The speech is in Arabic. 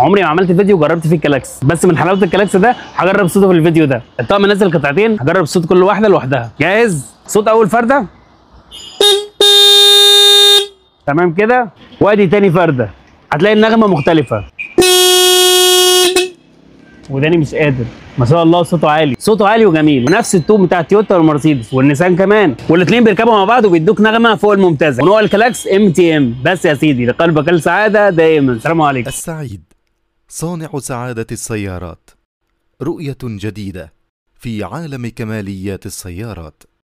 عمري ما عملت فيديو جربت فيه الكلاكس، بس من حلاوه الكلاكس ده هجرب صوته في الفيديو ده. الطقم نازل قطعتين، هجرب صوت كل واحده لوحدها. جاهز؟ صوت اول فرده تمام كده، وادي تاني فرده هتلاقي النغمه مختلفه. وداني مش قادر، ما شاء الله صوته عالي، صوته عالي وجميل، ونفس التون بتاع التويوتا والمرسيدس والنيسان كمان، والاثنين بيركبوا مع بعض وبيدوك نغمه فوق الممتازه. ونوع الكلاكس MTM. بس يا سيدي، لقلبك السعاده دائما. السلام عليكم. السعيد صانع سعادة السيارات، رؤية جديدة في عالم كماليات السيارات.